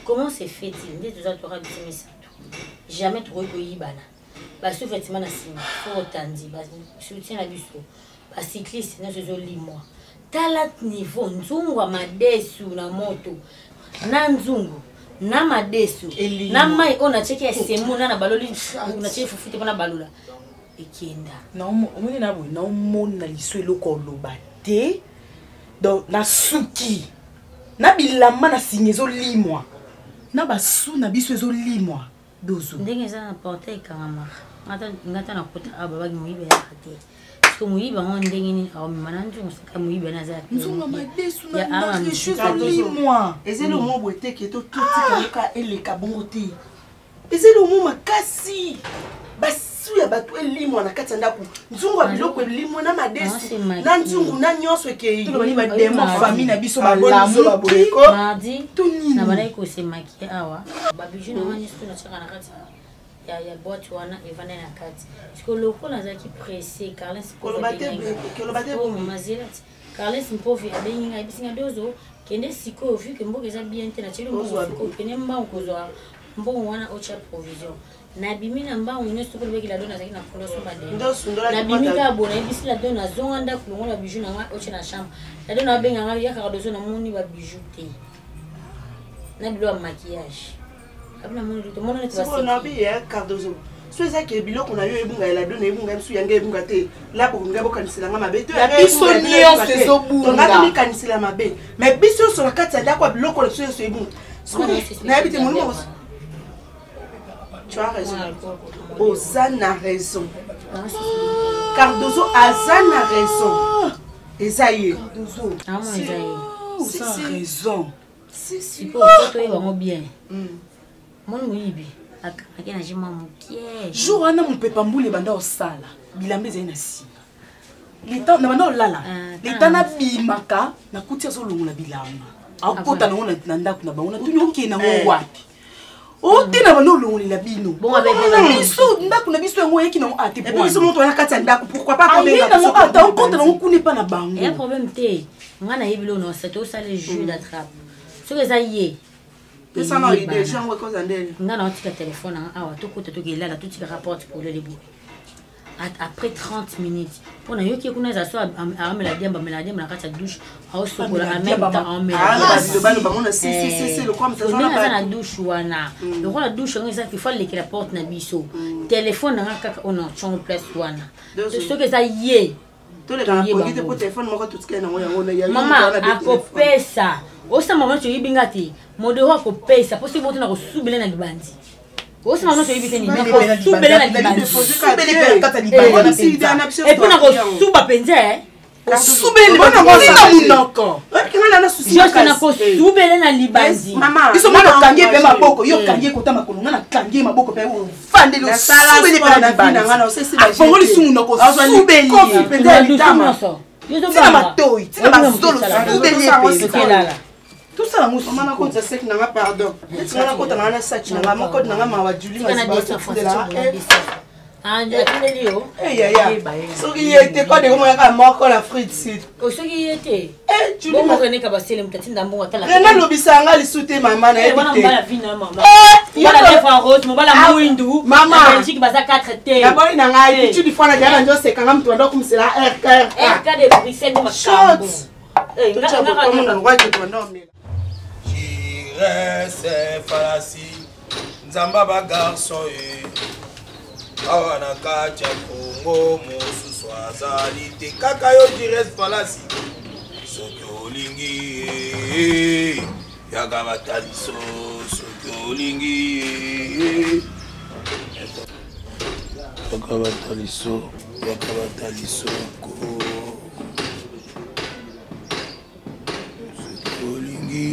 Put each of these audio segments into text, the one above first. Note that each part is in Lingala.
Comment c'est fait-il? Jamais trop de bana. Parce que effectivement, faut tandi. Soutien la biso. Parce que cycliste, nous sommes limo. Talat niveau, nzungu madesu na moto. Na nzungu, na madesu. Na mai ona cheki ya semu na baloli, na cheki fufute na balula. Ekienda. Na omoni na bo, na omoni na liso eloko loba te. Donc na suki. Na bilamba na sinyezo limwa. Na basu na biso ezo limwa. Dozo. Ndenge za na portail kama. Ngata na kota ababagi muibe ya kate. Siko muibe ngo ndenge ni awo mananjo musaka muibe na za. Nzunga madesu na richesse limwa. Ezelo mo bote ke to tuti ka eleka bongo te. Ezelo mo makasi. Basu ya batu elimwa na kati ndaku. Nzungu biloko elimwa na madesu. Na nzungu na nyonso eke. To bani ba demo famille na biso ba lamu ba boyeko. Mardi. Na bana ko se maquiller awa. Ba bijou na mani sto na chaka na kati. Ya boîte wana evana na kati. Siko loko na zaki pressé Carles kolobate bo mazirati. Carles mpovi abenga ibisinga dozo kende siko vu que mboka za bien te na chelo mboka kene mba okozwa mboka wana ocha provision. Na bimina mba unyo soko lebeki la dona zaki na foloso ba de. Na bimika bona ibisi la dona zonga nda kulongola bijou na nga ocha na chambre. La dona benga nga ya ka dozo na moni ba bijou te. Na bilo maquillage. Abna moni luto mona netwa siko na bi ya Cardozo. So ezaki biloko na yo ebunga la dona ebunga bisu yanga ebunga te. La ko nga bokanisela nga mabe to. La biso nyonso ezobunga. Nga mi kanisela mabe. Mais biso so kati ya ndako biloko so ebunga. Siko na habite moni mo. Tu as raison. Ozan a raison. Cardozo Azan a raison. Esaïe. Cardozo. Ah mon Esaïe. Ozan a raison. Si pour photo il va bien. Mon muibi. Akena jima mukie. Jour ana mon pepa mbule banda osala. Bilambe zaina si. Leta na banda olala. Leta na bimaka na kutia zo longola bilamba. Akota na ona na ndako na bango na tunyoke na wapi. Oh, tu n'as pas de la bino. Bon, avec les biso, ndako na biso ngo yeki na ate. Et puis biso monto na kati ndako, pourquoi pas comme ça? Attends, on compte na on pas na bango. Il y a un problème té. Ngana yebilo no, c'est tout ça les jus d'attrape. Ce que ça y est. Et ça n'a idée, j'ai envoyé quoi zandel. Ngana on tika téléphone awa to ko to gela la tout tika rapporte pour le début. Après 30 minutes, on a eu qui connaît ça soit à me la diamba na kati douche, au sokola en même temps on met la c'est le comme ça on a la douche wana. Le roi la douche on ça qu'il faut les la porte na biso. Téléphone na kaka on a chambre place wana. Ce que ça y est. Tous les gens qui pour téléphone moi tout ce qu'il y a on ya. Maman a copé ça. Au ça moment tu yibingati, modero a copé ça possible monter na ko subele na libandi. Au ce moment, je vais venir. Et puis, tout ça, nous sommes en train de sec, n'a pardon. C'est on a côté na sac, n'a ma côté n'a ma Julie, ma de la. soki ye te kode komoyaka moko na frite sud soki ye te rena alobisanga lisu te mama nayebiteyaboyi na ngai tu difoi na dia na nzo osekanga moto anda okumisela nzamba ba garçon awa na kati ya Kongo mosusu azali te kaka yo jires falasi soki olingi yaka bataliso soki olingi yaka bataliso soki olingi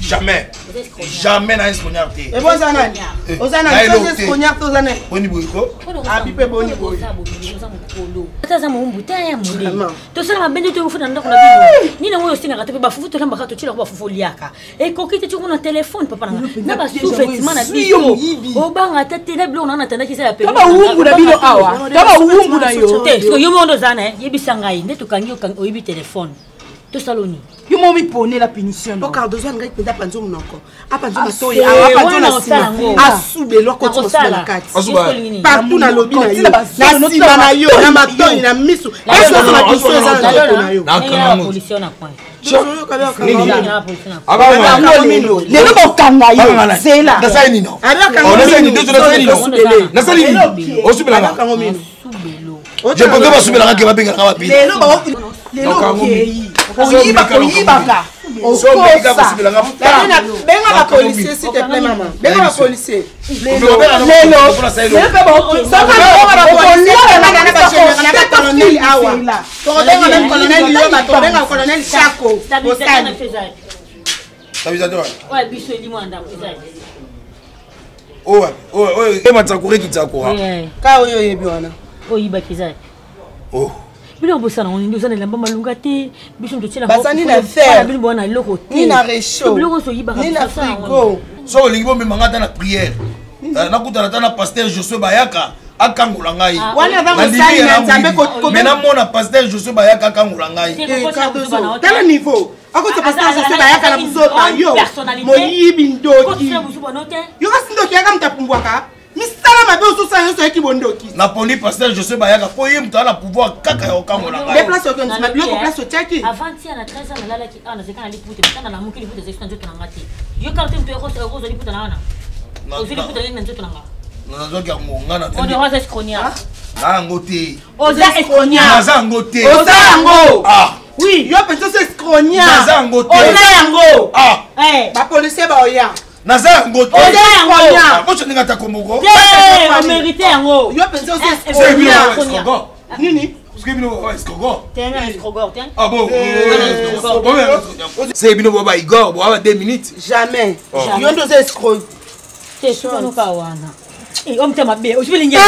Jamais. Jamais na escrognarté. Et vous en avez? Vous en avez deux escrognartés, vous en avez? Boni boiko. Abipe boni boiko. Taza mumbu taya mule. To sala mabende to ufuna ndako na bino. Nina moyo singa katape ba fufu to lamba ka to chila kwa fufu liaka. E kokite tu kuna téléphone papa nanga. Na ba sous-vêtement na biso. Obanga tete na blo na tanda kisa ya pe. Kaba uungu na bino awa. Kaba uungu na yo. Te, so yo mondo zana yebisanga nde to kangi oyibi téléphone. To saloni. Yo mo mi pone la punition. To car besoin ngai peda panzo munoko. Apanzo matoya, apanzo na sima. Asubelo ko to sala kati. Partout na lobby na yo. Na sima na yo, na matoni na misu. Est-ce que ma question est na yo? Na kanga police na point. Lelo ko kanga yo. Zela. Ndasa ni no. Ndasa ni ndo ndasa ni no. Ndasa ni. Osubela na. Je peux pas subir la que benga na pili. Lelo ba lelo kei. Oyibaka. Okosa. Benga ba policier s'il te plaît maman. Benga ba policier. Lelo. Ça va ba policier na ba colonel awa. Torenga même colonel yo ba torenga colonel Chako. Stabilisateur. Ouais, biso di mwanda pesai. Oh, et matsakure kitsakura. Ka oyo yebi wana. Oyiba pesai. Oh. Bilo bosana on ndio sana lamba malunga te biso ndo tshela basani na fer bilo bona loko te ni na réchaud bilo so yiba ni na frigo so lingo me mangata na prière na kutana tana pasteur Josué Bayaka akangola ngai wana ba mosali na nzambe ko mena mona pasteur Josué Bayaka akangola ngai tala niveau akota pasteur Josué Bayaka na buzota yo moyibi ndoki yo kasindoki aka mtapumbwaka misala mabe osusa yo so ekibondoki na poni pasteur Josué Bayaka po ye mto ala pouvoir kaka ya okangola ngai les places okon ma bloko place ochaki avant tia na 13 ans na lala ki ana zekana lipute kana na mukili pute zesto njoto na ngati yo karte mto eko zo lipute na ana ozili pute na njoto na ngati na zoki ya ngongana on de rose escronia na ngote oza escronia naza ngote oza yango ah oui yo penso c'est escronia naza ngote oza yango ah ba policier ba oya Naza ngoto. Moi je n'ai pas komoko. On mérite yango. Yo penser aussi C'est bien escrogo. Nini? Parce que bino escrogo. T'es un escrogo, tiens. Ah bon. C'est bino baba Igor, boa 2 minutes. Jamais. Yo ndo escrogo. T'es sûr nous pas wana. Et on t'a mabé. Je vais linguer.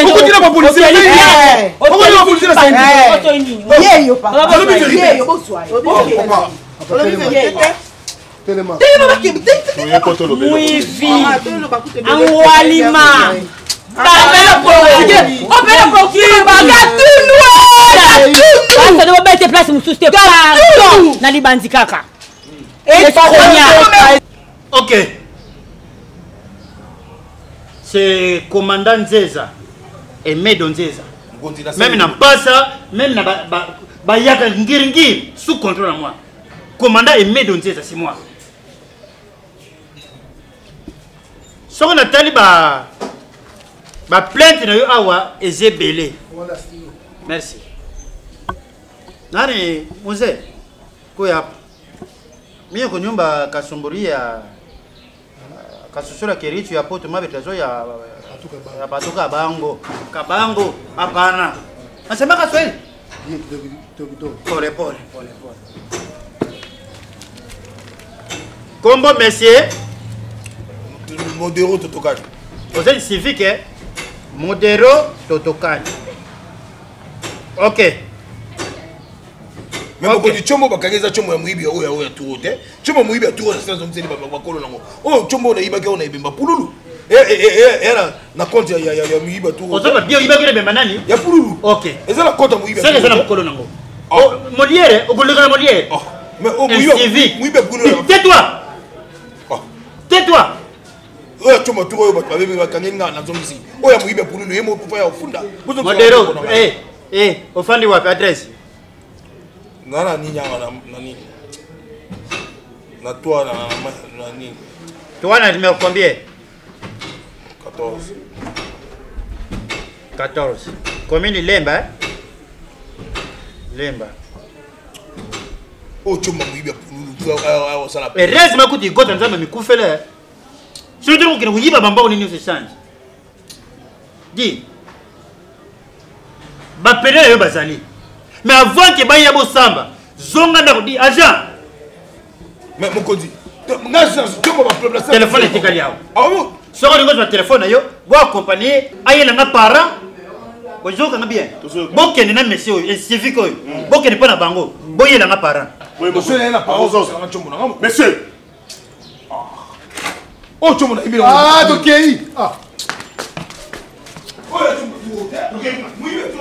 Pourquoi tu n'as pas policier? Pourquoi tu n'as pas policier la scène? Yeyo papa. Yeyo boswa. Tellement. Oui, vie. Anwalima. Ça doit mettre place mon souci. Pardon. Nali bandi kaka. Ok. C'est commandant Nzeza et Medo Nzeza. Même na Mpasa, même na Bayaka Ngiringiri sous contrôle à moi. Commandant et Medo Nzeza, c'est moi. Si on a tali ba plainte na yo awa ezebele. Merci. Nani Mose koya mie ko nyumba kasombori ya kasusura keritu ya poto mabetazo ya batoka bango kabango hapana. Nasema Kiswahili? Pole. Kombo monsieur Modero Totokani. Vous êtes civique, Modero Totokani. Ok. Mais mon petit chombo bakageza chombo ya muibi oya turo te. Chombo muibi turo ça zo mzeli baba bakolo nango. Oh chombo na iba ke ona ibemba pululu. Era na compte ya muibi turo. Ozo ba bio iba ke bemba nani? Ya pululu. Ok. Eza la compte muibi. C'est ça na bakolo nango. Oh Molière, ogoleka Molière. Oh. Mais oh muibi pululu. Tais-toi. Oh. Tais-toi. Oya chombo turo ba babe bakangenga na zomisi. Oya muibi pululu yemo kufa ya ufunda. Modero. Ofandi wapi adresse? Nana ni nyanga na nani? Na toi na nani? Toi na numéro combien? 14. Commune Lemba. Lemba. Oh chombo muibi pululu awa sala. Reste ma kuti gota nzamba mikufele. Surtout que vous bamba on est change. Dis. Ba pere yo bazali. Mais avant que ba yabo samba, zonga na di agent. Mais mon codi. Ngaza chombo ba problème. Téléphone est égal yao. Ah bon? So on ngoza téléphone yo, bo accompagner ayela nga parent. Ozoka nga bien. Bokene na monsieur et civique yo. Bokene pa na bango. Boyela nga parent. Oui, monsieur na parent na chombo na ngamo. Monsieur. Oh chombo na ibi. Ah, dokei. Ah. Oh chombo tu. Dokei. Muibi tu.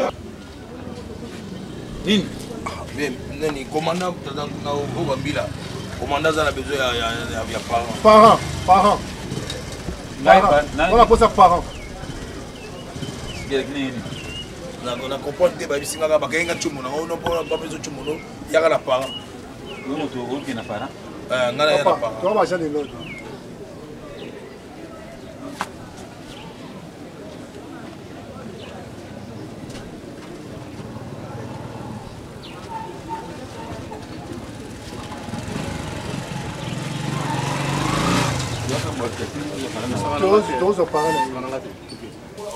Nini? Mais nani commandant na Obambila. Commandant za na besoin ya Parent. On a posé parent. Na comprendre te ba bisinga ka bakenga chombo na ono po ba besoin chombo no yaka na parent. Nous tu on na parent. Ngana ya na parent. Tu vas jamais l'autre.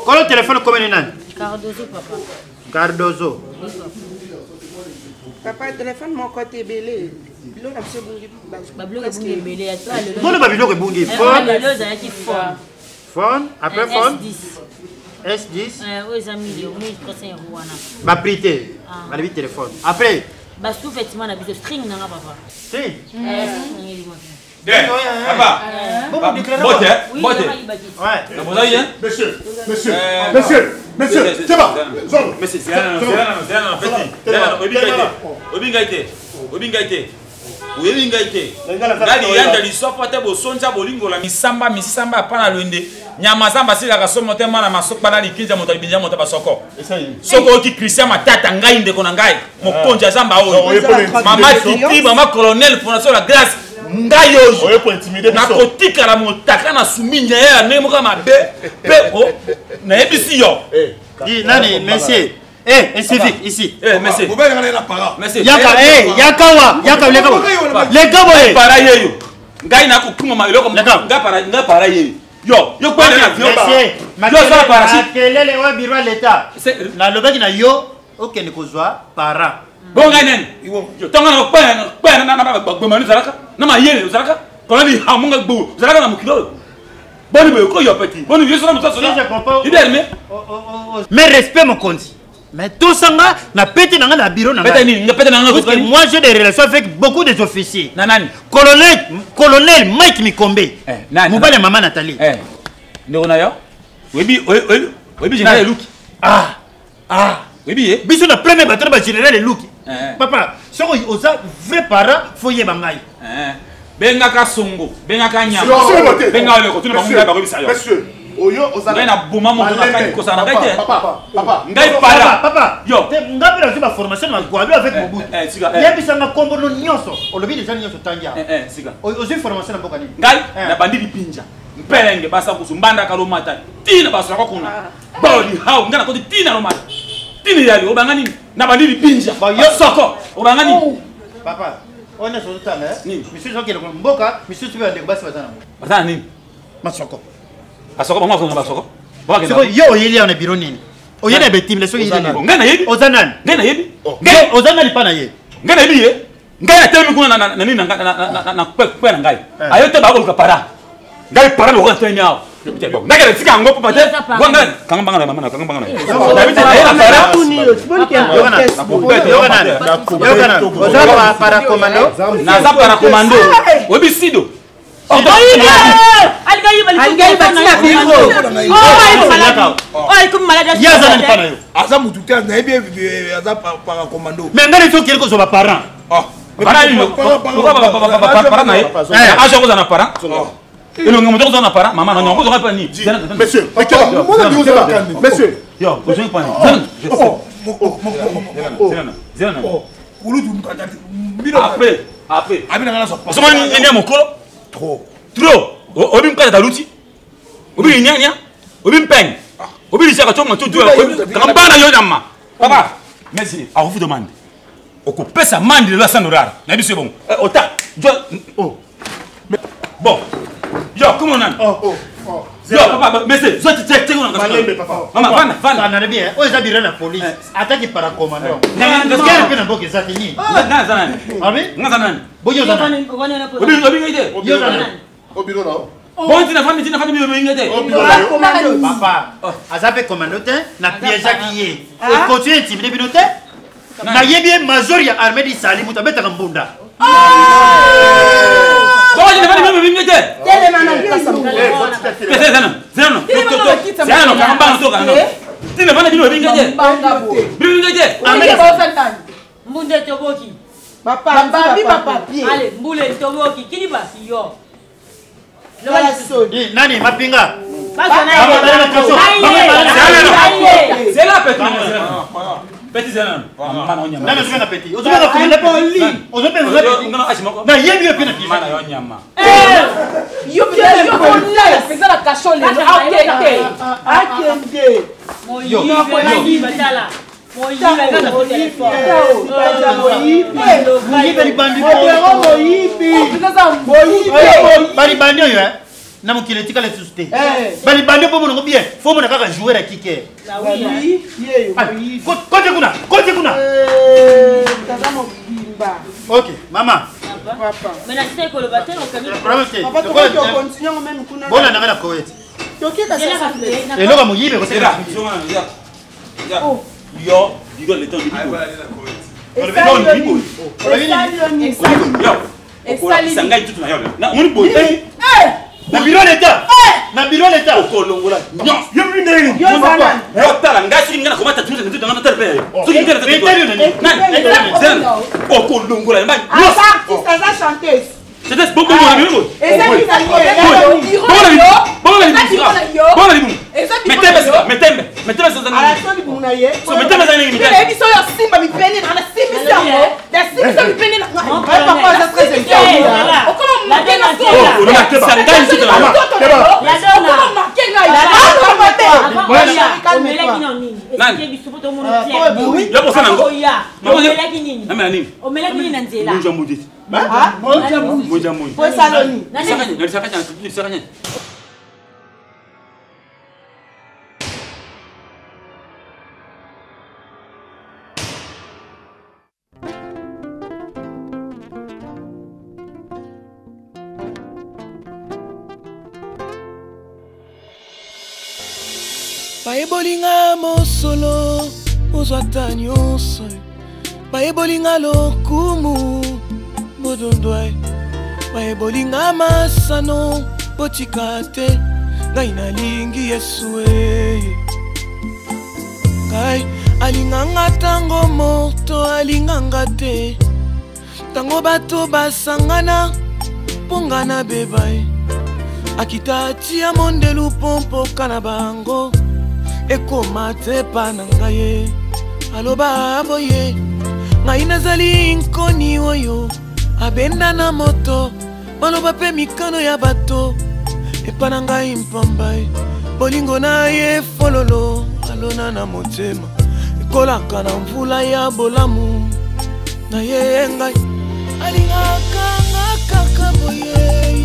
Quand le téléphone comme est nan? Cardozo papa. Cardozo. Papa téléphone mon côté belé. Bilo na se bungi Bablo ke bungi belé toi le. Bon le babilo ke bungi. Phone. Le za ki phone. Phone, après phone. S10. Oui, ça million, mais je pense que wana. Ba prité. Ba le téléphone. Après. Ba sous effectivement na biso string na papa. Si. Papa. Bote. Ouais. Monsieur, c'est bon. Monsieur, c'est Obingaite. Ngali yanda lisopo te bosonja bolingola misamba pana lwende. Nyama zamba sila ka somo te mana masoko bana likinja moto libinja moto basoko. Soko oti Christian matata ngai ndeko na ngai. Mokonja zamba oyo. Mama Titi, mama colonel fondation la grâce. Ngai oyo pour intimider na kotika la motaka na suminya ya nemoka mabe. Pe o na ebisi yo. Dis nani monsieur. Un civique ici. Monsieur. Vous allez la parent. Monsieur. Yaka, yaka les gars. Les gars, pareil. ngai na ko kuma ma eloko nga para ye yo kwa na avion ba yo za para si kelele wa biro l'état na lobaki na yo okende kozwa para bonga nen yo tonga na kwa na gbomanu zalaka na ma yele zalaka kola ni hamunga gbo zalaka na mukilo boni be ko yo petit boni yeso na mutaso na iderme mais respect mon compte mais tout ça na pété na bureau na pété ni pété na parce que moi j'ai des relations avec beaucoup des officiers nanani colonel Mike Mikombe mobile maman Nathalie ndeko na yo webi général Luki webi biso na premier bateau ba général Luki papa soko oza vrai parent foyer bangai benga ka songo benga ka nyama benga ole ko tuna bangai ba ko bisa yo monsieur oyo ozana na buma mo na ka ko sana ngai papa ngai para papa yo ngapi na ba formation na Guadeloupe avec Mobutu yebisa na kombo no nyonso olobi déjà nyonso tangia sika ozi formation na boka ni ngai na bandidi pinja mpelenge basa kusumbanda kalomata tina baso kwa kuna boli hao ngana ko tina romata tina yali obangani na bandidi pinja yo soko obangani papa on est sur le temps ni monsieur Jean qui le mboka monsieur tu vas de basi batana nini masoko asoko bango ko basoko soko yo yeli on bureau nini oyena betim leso yeli ngana yebi ozanan ngana yebi ngai ozana lipana ye ngana yebi ye ngai na temi kuna na nini na kwe na ngai ayote ba ko para ngai para lo ko tenya ngai le tika ngo papa te nganga kanga banga na mama na kanga banga na david na para ozana para commando na za para commando obi sido aza mutu te nayebi aza para commando mais ngani so kiri kozoba parent para na ye azo kozana para elonga moto kozana para mama na nyongo kozana pa ni monsieur monsieur yo ozongi pa ni zena ulutu après abina ngana so soma ni enya mokolo trop obi mkata taluti obi nyanya obi mpeng obi lisaka choma tutu kama bana yo nyama papa merci a vous demande oko pesa mandi le $100 na biso bon ota bon yo comment on yo papa merci zo te on mama vana na bien o za biro na police attaque para commando ngana ngana boke za tini ngana zana abi ngana zana boyo za obi ngide yo za au bureau là bon tina fami biro ngide papa azape commando te na piège qui est et continue intimider binote na yebi major ya armée di sali mutabeta kambunda Comment tu ne vas pas me venir nani mapinga c'est la petit zénan nani sema petit ozobeka kumenda poli ozobeka na yebi yo pena mana yo nyama yo la pesa la cachole akende yo batala balibandi oyo na mokili etikala lisusu te balibandi mpo monango bien fo mona kaka joueur ya kike kote kuna ok mama bona nanga na kowete eloko moyibe koseka yo digo le temps sangai tutu na yo na moni boy na bureau d'état na bureau d'état okolongola nyo yo mine yo papa yo tala ngasi ngana komata tutu ndio ngana terpe so ngere terpe na okolongola mba yo ça chanteuse c'est bon bon bon Nani? Yo bosa nango. Omelaki nini? Amela nini? Omelaki nini na nzela? Moja mudit. Moja moja. Po saloni. Nani? Baebolinga mosolo ozwata nyonso baebolinga lokumu bodondwa baebolinga masano botika te ngai nalingi Yesu ngai alinganga tango moto alinganga te tango bato basangana pongana bebai akita tia mondelu pompo kana bango ekoma te pa na ngai aloba boye ngai nazali nkoni oyo abenda na moto baloba pe mikano ya bato epa na ngai mpambai bolingo na ye fololo alona na motema ekolaka na mvula ya bolamu na ye ngai alingaka nga kaka boye